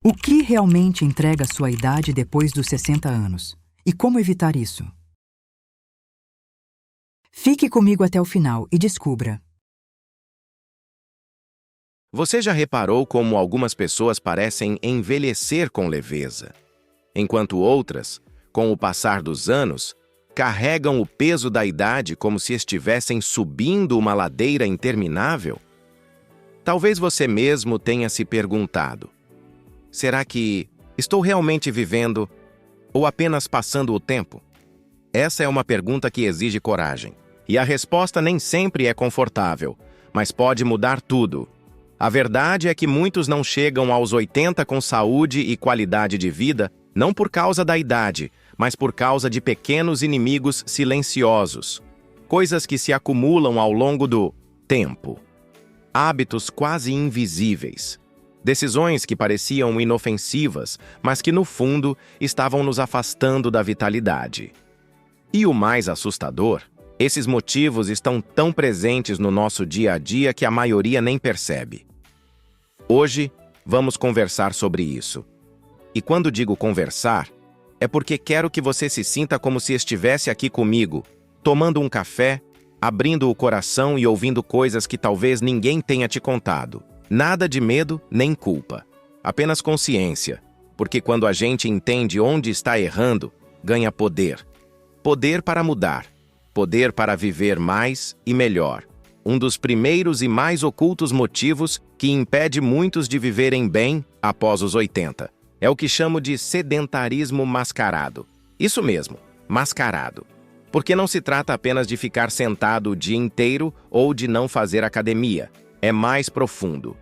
O que realmente entrega sua idade depois dos 60 anos? E como evitar isso? Fique comigo até o final e descubra. Você já reparou como algumas pessoas parecem envelhecer com leveza, enquanto outras, com o passar dos anos, carregam o peso da idade como se estivessem subindo uma ladeira interminável? Talvez você mesmo tenha se perguntado: será que estou realmente vivendo ou apenas passando o tempo? Essa é uma pergunta que exige coragem, e a resposta nem sempre é confortável, mas pode mudar tudo. A verdade é que muitos não chegam aos 80 com saúde e qualidade de vida, não por causa da idade, mas por causa de pequenos inimigos silenciosos, coisas que se acumulam ao longo do tempo. Hábitos quase invisíveis. Decisões que pareciam inofensivas, mas que no fundo estavam nos afastando da vitalidade. E o mais assustador, esses motivos estão tão presentes no nosso dia a dia que a maioria nem percebe. Hoje, vamos conversar sobre isso. E quando digo conversar, é porque quero que você se sinta como se estivesse aqui comigo, tomando um café, abrindo o coração e ouvindo coisas que talvez ninguém tenha te contado. Nada de medo nem culpa. Apenas consciência, porque quando a gente entende onde está errando, ganha poder. Poder para mudar. Poder para viver mais e melhor. Um dos primeiros e mais ocultos motivos que impede muitos de viverem bem após os 80. É o que chamo de sedentarismo mascarado. Isso mesmo, mascarado. Porque não se trata apenas de ficar sentado o dia inteiro ou de não fazer academia. É mais profundo.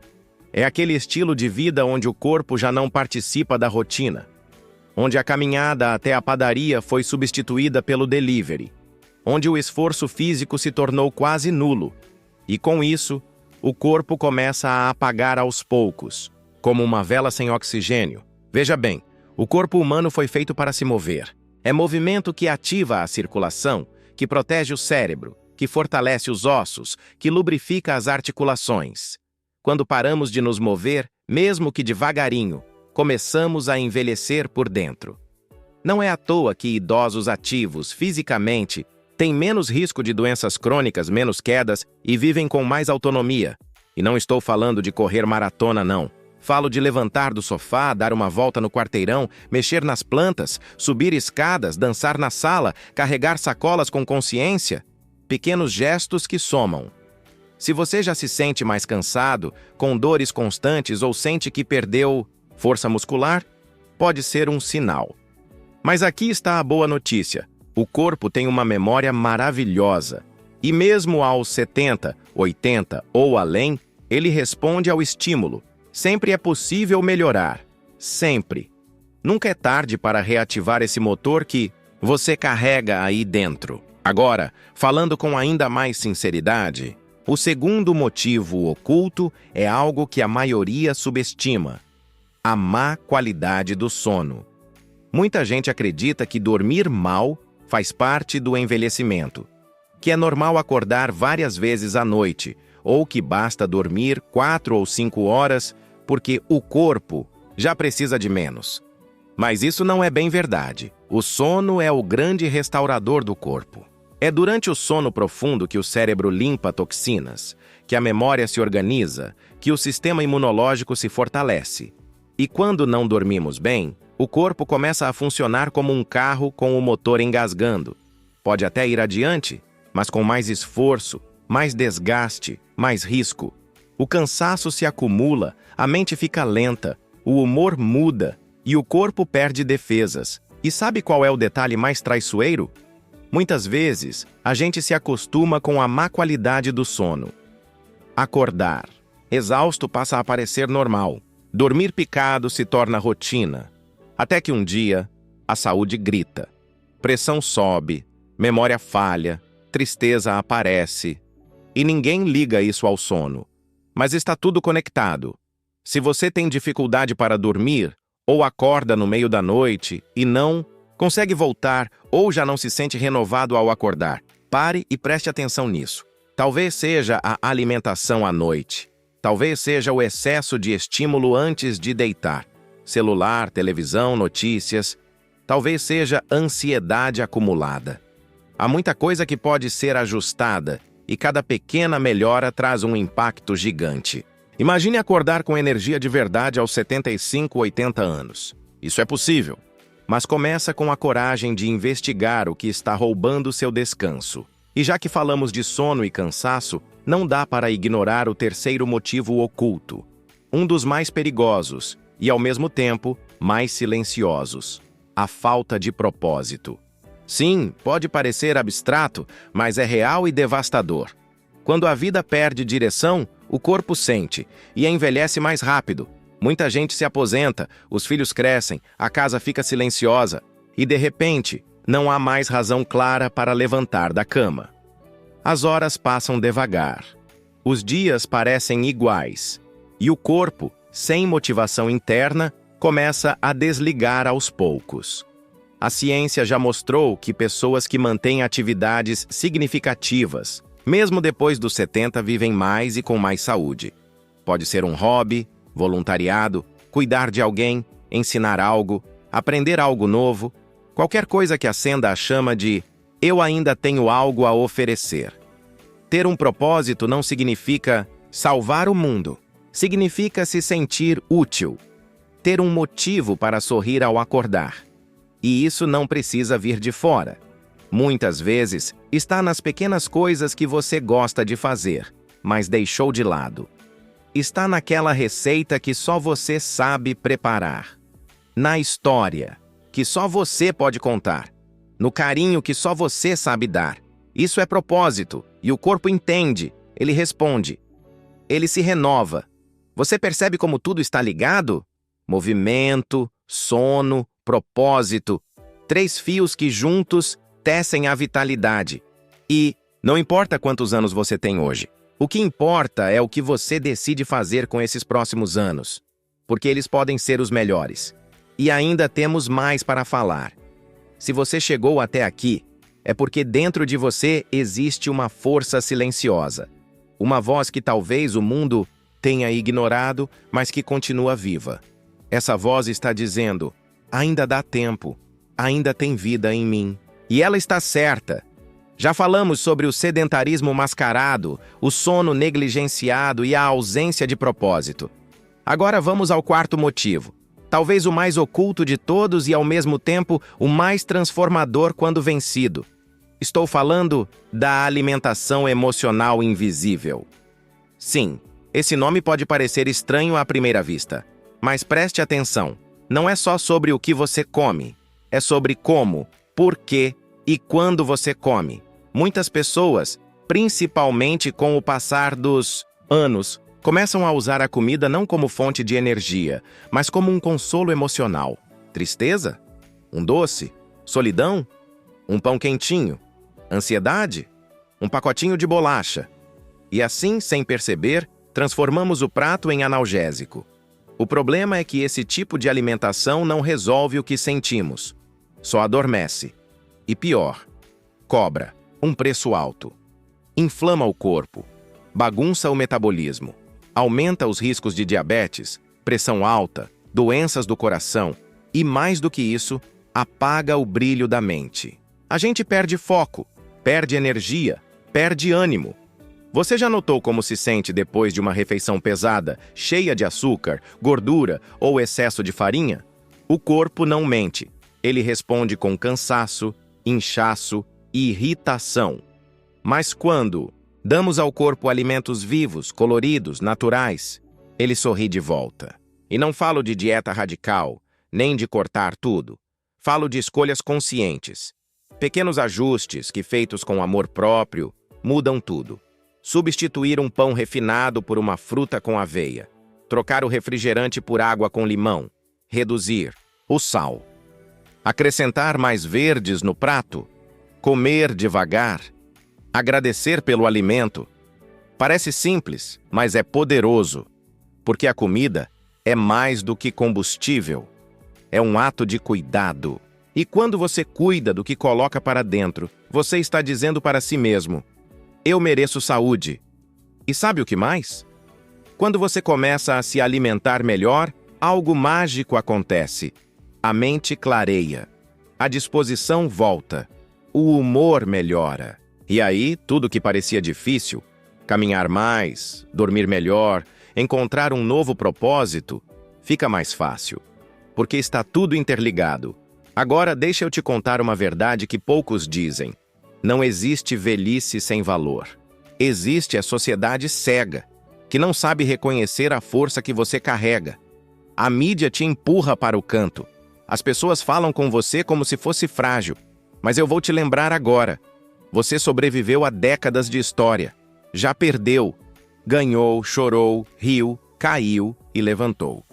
É aquele estilo de vida onde o corpo já não participa da rotina. Onde a caminhada até a padaria foi substituída pelo delivery. Onde o esforço físico se tornou quase nulo. E com isso, o corpo começa a apagar aos poucos, como uma vela sem oxigênio. Veja bem, o corpo humano foi feito para se mover. É movimento que ativa a circulação, que protege o cérebro, que fortalece os ossos, que lubrifica as articulações. Quando paramos de nos mover, mesmo que devagarinho, começamos a envelhecer por dentro. Não é à toa que idosos ativos fisicamente têm menos risco de doenças crônicas, menos quedas e vivem com mais autonomia. E não estou falando de correr maratona, não. Falo de levantar do sofá, dar uma volta no quarteirão, mexer nas plantas, subir escadas, dançar na sala, carregar sacolas com consciência. Pequenos gestos que somam. Se você já se sente mais cansado, com dores constantes ou sente que perdeu força muscular, pode ser um sinal. Mas aqui está a boa notícia. O corpo tem uma memória maravilhosa. E mesmo aos 70, 80 ou além, ele responde ao estímulo. Sempre é possível melhorar. Sempre. Nunca é tarde para reativar esse motor que você carrega aí dentro. Agora, falando com ainda mais sinceridade, o segundo motivo oculto é algo que a maioria subestima: a má qualidade do sono. Muita gente acredita que dormir mal faz parte do envelhecimento, que é normal acordar várias vezes à noite, ou que basta dormir 4 ou 5 horas porque o corpo já precisa de menos. Mas isso não é bem verdade. O sono é o grande restaurador do corpo. É durante o sono profundo que o cérebro limpa toxinas, que a memória se organiza, que o sistema imunológico se fortalece. E quando não dormimos bem, o corpo começa a funcionar como um carro com o motor engasgando. Pode até ir adiante, mas com mais esforço, mais desgaste, mais risco. O cansaço se acumula, a mente fica lenta, o humor muda e o corpo perde defesas. E sabe qual é o detalhe mais traiçoeiro? Muitas vezes, a gente se acostuma com a má qualidade do sono. Acordar exausto passa a parecer normal. Dormir picado se torna rotina. Até que um dia, a saúde grita. Pressão sobe, memória falha, tristeza aparece. E ninguém liga isso ao sono. Mas está tudo conectado. Se você tem dificuldade para dormir, ou acorda no meio da noite e não consegue voltar, ou já não se sente renovado ao acordar, pare e preste atenção nisso. Talvez seja a alimentação à noite. Talvez seja o excesso de estímulo antes de deitar. Celular, televisão, notícias. Talvez seja ansiedade acumulada. Há muita coisa que pode ser ajustada e cada pequena melhora traz um impacto gigante. Imagine acordar com energia de verdade aos 75, 80 anos. Isso é possível, mas começa com a coragem de investigar o que está roubando seu descanso. E já que falamos de sono e cansaço, não dá para ignorar o terceiro motivo oculto, um dos mais perigosos e, ao mesmo tempo, mais silenciosos: a falta de propósito. Sim, pode parecer abstrato, mas é real e devastador. Quando a vida perde direção, o corpo sente e envelhece mais rápido. Muita gente se aposenta, os filhos crescem, a casa fica silenciosa e, de repente, não há mais razão clara para levantar da cama. As horas passam devagar. Os dias parecem iguais. E o corpo, sem motivação interna, começa a desligar aos poucos. A ciência já mostrou que pessoas que mantêm atividades significativas, mesmo depois dos 70, vivem mais e com mais saúde. Pode ser um hobby, voluntariado, cuidar de alguém, ensinar algo, aprender algo novo, qualquer coisa que acenda a chama de "eu ainda tenho algo a oferecer". Ter um propósito não significa salvar o mundo. Significa se sentir útil. Ter um motivo para sorrir ao acordar. E isso não precisa vir de fora. Muitas vezes está nas pequenas coisas que você gosta de fazer, mas deixou de lado. Está naquela receita que só você sabe preparar. Na história que só você pode contar. No carinho que só você sabe dar. Isso é propósito, e o corpo entende, ele responde. Ele se renova. Você percebe como tudo está ligado? Movimento, sono, propósito. 3 fios que juntos tecem a vitalidade. E não importa quantos anos você tem hoje. O que importa é o que você decide fazer com esses próximos anos. Porque eles podem ser os melhores. E ainda temos mais para falar. Se você chegou até aqui, é porque dentro de você existe uma força silenciosa. Uma voz que talvez o mundo tenha ignorado, mas que continua viva. Essa voz está dizendo: ainda dá tempo, ainda tem vida em mim. E ela está certa. Já falamos sobre o sedentarismo mascarado, o sono negligenciado e a ausência de propósito. Agora vamos ao quarto motivo. Talvez o mais oculto de todos e, ao mesmo tempo, o mais transformador quando vencido. Estou falando da alimentação emocional invisível. Sim, esse nome pode parecer estranho à primeira vista, mas preste atenção. Não é só sobre o que você come, é sobre como, por quê e quando você come. Muitas pessoas, principalmente com o passar dos anos, começam a usar a comida não como fonte de energia, mas como um consolo emocional. Tristeza? Um doce? Solidão? Um pão quentinho? Ansiedade? Um pacotinho de bolacha. E assim, sem perceber, transformamos o prato em analgésico. O problema é que esse tipo de alimentação não resolve o que sentimos. Só adormece. E pior, cobra um preço alto. Inflama o corpo. Bagunça o metabolismo. Aumenta os riscos de diabetes, pressão alta, doenças do coração e, mais do que isso, apaga o brilho da mente. A gente perde foco, perde energia, perde ânimo. Você já notou como se sente depois de uma refeição pesada, cheia de açúcar, gordura ou excesso de farinha? O corpo não mente. Ele responde com cansaço, inchaço e irritação. Mas quando damos ao corpo alimentos vivos, coloridos, naturais, ele sorri de volta. E não falo de dieta radical, nem de cortar tudo. Falo de escolhas conscientes. Pequenos ajustes que, feitos com amor próprio, mudam tudo. Substituir um pão refinado por uma fruta com aveia. Trocar o refrigerante por água com limão. Reduzir o sal. Acrescentar mais verdes no prato. Comer devagar. Agradecer pelo alimento. Parece simples, mas é poderoso. Porque a comida é mais do que combustível. É um ato de cuidado. E quando você cuida do que coloca para dentro, você está dizendo para si mesmo: eu mereço saúde. E sabe o que mais? Quando você começa a se alimentar melhor, algo mágico acontece. A mente clareia, a disposição volta, o humor melhora. E aí, tudo que parecia difícil, caminhar mais, dormir melhor, encontrar um novo propósito, fica mais fácil, porque está tudo interligado. Agora, deixa eu te contar uma verdade que poucos dizem. Não existe velhice sem valor. Existe a sociedade cega, que não sabe reconhecer a força que você carrega. A mídia te empurra para o canto. As pessoas falam com você como se fosse frágil. Mas eu vou te lembrar agora. Você sobreviveu a décadas de história. Já perdeu. Ganhou, chorou, riu, caiu e levantou.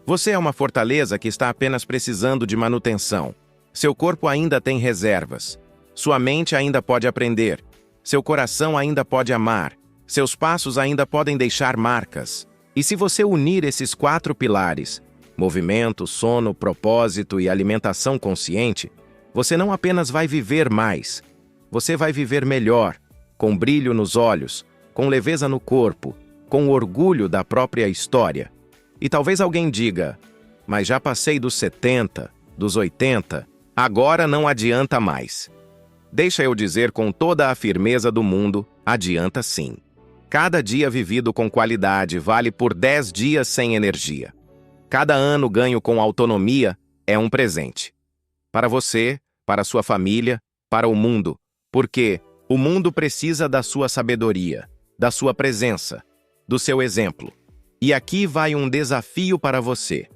Você é uma fortaleza que está apenas precisando de manutenção. Seu corpo ainda tem reservas. Sua mente ainda pode aprender. Seu coração ainda pode amar. Seus passos ainda podem deixar marcas. E se você unir esses 4 pilares, movimento, sono, propósito e alimentação consciente, você não apenas vai viver mais, você vai viver melhor, com brilho nos olhos, com leveza no corpo, com orgulho da própria história. E talvez alguém diga, mas já passei dos 70, dos 80, agora não adianta mais. Deixa eu dizer com toda a firmeza do mundo, adianta sim. Cada dia vivido com qualidade vale por 10 dias sem energia. Cada ano ganho com autonomia é um presente. Para você, para sua família, para o mundo. Porque o mundo precisa da sua sabedoria, da sua presença, do seu exemplo. E aqui vai um desafio para você.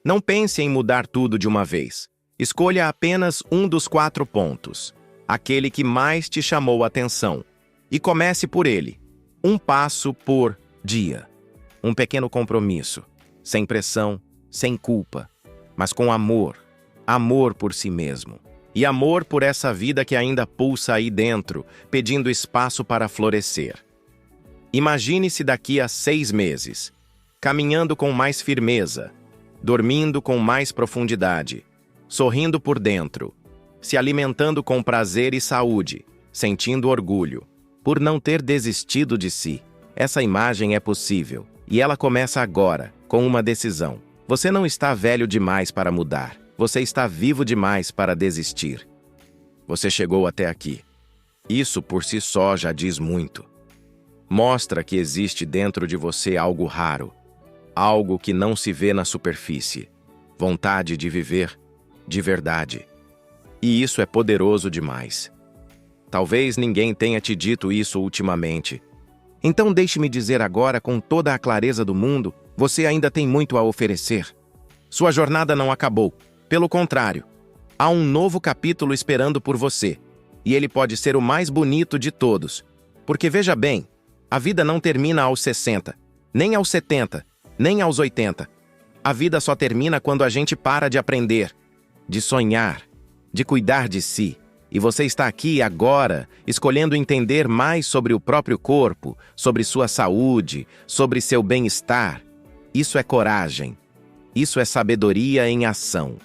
Não pense em mudar tudo de uma vez. Escolha apenas um dos 4 pontos. Aquele que mais te chamou a atenção. E comece por ele. Um passo por dia. Um pequeno compromisso. Sem pressão, sem culpa. Mas com amor. Amor por si mesmo. E amor por essa vida que ainda pulsa aí dentro, pedindo espaço para florescer. Imagine-se daqui a 6 meses. Caminhando com mais firmeza. Dormindo com mais profundidade. Sorrindo por dentro. Se alimentando com prazer e saúde. Sentindo orgulho. Por não ter desistido de si. Essa imagem é possível. E ela começa agora, com uma decisão. Você não está velho demais para mudar. Você está vivo demais para desistir. Você chegou até aqui. Isso por si só já diz muito. Mostra que existe dentro de você algo raro. Algo que não se vê na superfície. Vontade de viver, de verdade. E isso é poderoso demais. Talvez ninguém tenha te dito isso ultimamente. Então deixe-me dizer agora com toda a clareza do mundo, você ainda tem muito a oferecer. Sua jornada não acabou. Pelo contrário, há um novo capítulo esperando por você. E ele pode ser o mais bonito de todos. Porque veja bem, a vida não termina aos 60, nem aos 70, nem aos 80. A vida só termina quando a gente para de aprender, de sonhar, de cuidar de si. E você está aqui agora, escolhendo entender mais sobre o próprio corpo, sobre sua saúde, sobre seu bem-estar. Isso é coragem. Isso é sabedoria em ação.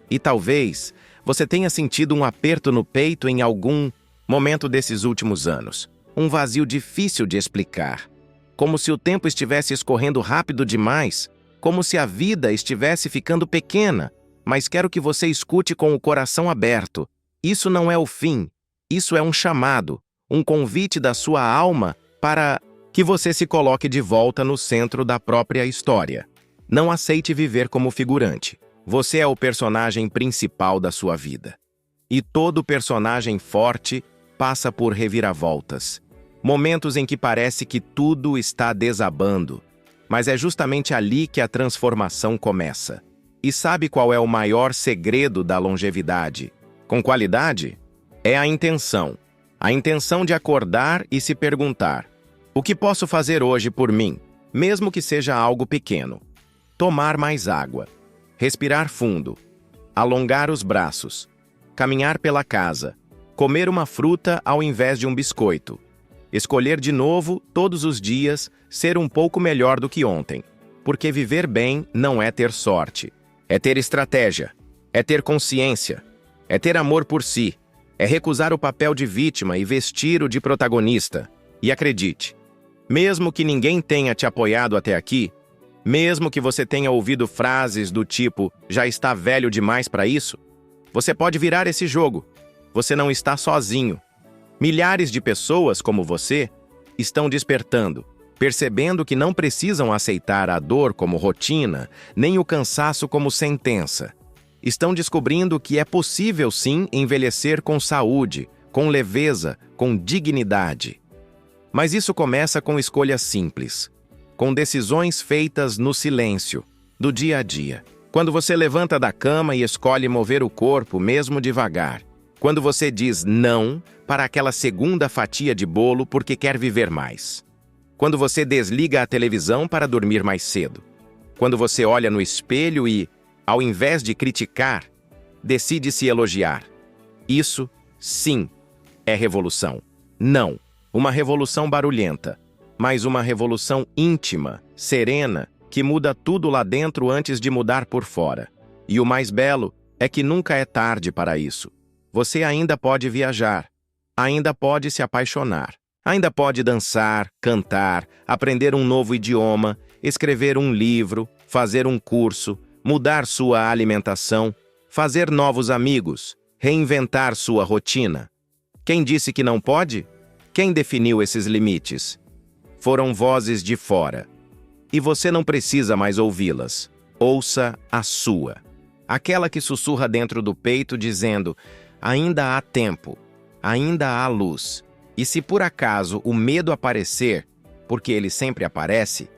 E talvez você tenha sentido um aperto no peito em algum momento desses últimos anos. Um vazio difícil de explicar. Como se o tempo estivesse escorrendo rápido demais. Como se a vida estivesse ficando pequena. Mas quero que você escute com o coração aberto. Isso não é o fim, isso é um chamado, um convite da sua alma para que você se coloque de volta no centro da própria história. Não aceite viver como figurante. Você é o personagem principal da sua vida. E todo personagem forte passa por reviravoltas. Momentos em que parece que tudo está desabando. Mas é justamente ali que a transformação começa. E sabe qual é o maior segredo da longevidade? Com qualidade? É a intenção. A intenção de acordar e se perguntar: o que posso fazer hoje por mim, mesmo que seja algo pequeno? Tomar mais água. Respirar fundo. Alongar os braços. Caminhar pela casa. Comer uma fruta ao invés de um biscoito. Escolher de novo, todos os dias, ser um pouco melhor do que ontem. Porque viver bem não é ter sorte. É ter estratégia. É ter consciência. É ter amor por si, é recusar o papel de vítima e vestir o de protagonista. E acredite, mesmo que ninguém tenha te apoiado até aqui, Mesmo que você tenha ouvido frases do tipo, já está velho demais para isso, você pode virar esse jogo. Você não está sozinho. Milhares de pessoas como você estão despertando, percebendo que não precisam aceitar a dor como rotina, nem o cansaço como sentença. Estão descobrindo que é possível sim envelhecer com saúde, com leveza, com dignidade. Mas isso começa com escolhas simples, com decisões feitas no silêncio, do dia a dia. Quando você levanta da cama e escolhe mover o corpo, mesmo devagar. Quando você diz não para aquela segunda fatia de bolo porque quer viver mais. Quando você desliga a televisão para dormir mais cedo. Quando você olha no espelho e, ao invés de criticar, decide se elogiar. Isso, sim, é revolução. Não uma revolução barulhenta, mas uma revolução íntima, serena, que muda tudo lá dentro antes de mudar por fora. E o mais belo é que nunca é tarde para isso. Você ainda pode viajar, ainda pode se apaixonar, ainda pode dançar, cantar, aprender um novo idioma, escrever um livro, fazer um curso, mudar sua alimentação, fazer novos amigos, reinventar sua rotina. Quem disse que não pode? Quem definiu esses limites? Foram vozes de fora. E você não precisa mais ouvi-las. Ouça a sua. Aquela que sussurra dentro do peito dizendo, ainda há tempo, ainda há luz. E se por acaso o medo aparecer, porque ele sempre aparece,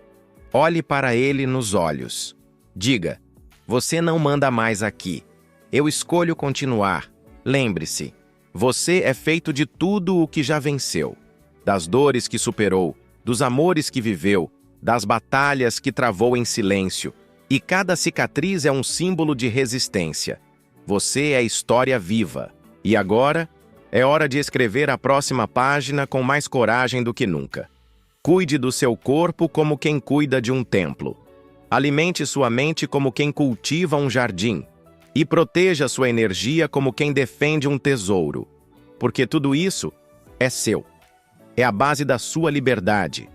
olhe para ele nos olhos. Diga, você não manda mais aqui. Eu escolho continuar. Lembre-se, você é feito de tudo o que já venceu. Das dores que superou, dos amores que viveu, das batalhas que travou em silêncio. E cada cicatriz é um símbolo de resistência. Você é história viva. E agora, é hora de escrever a próxima página com mais coragem do que nunca. Cuide do seu corpo como quem cuida de um templo. Alimente sua mente como quem cultiva um jardim. E proteja sua energia como quem defende um tesouro. Porque tudo isso é seu. É a base da sua liberdade.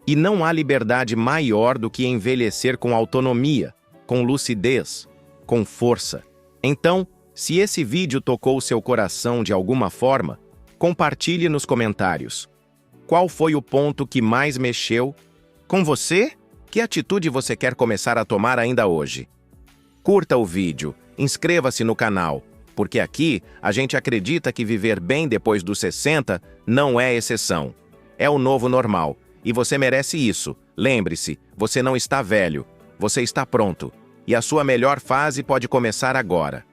E não há liberdade maior do que envelhecer com autonomia, com lucidez, com força. Então, se esse vídeo tocou seu coração de alguma forma, compartilhe nos comentários. Qual foi o ponto que mais mexeu com você? Que atitude você quer começar a tomar ainda hoje? Curta o vídeo, inscreva-se no canal, porque aqui a gente acredita que viver bem depois dos 60 não é exceção. É o novo normal. E você merece isso. Lembre-se, você não está velho. Você está pronto. E a sua melhor fase pode começar agora.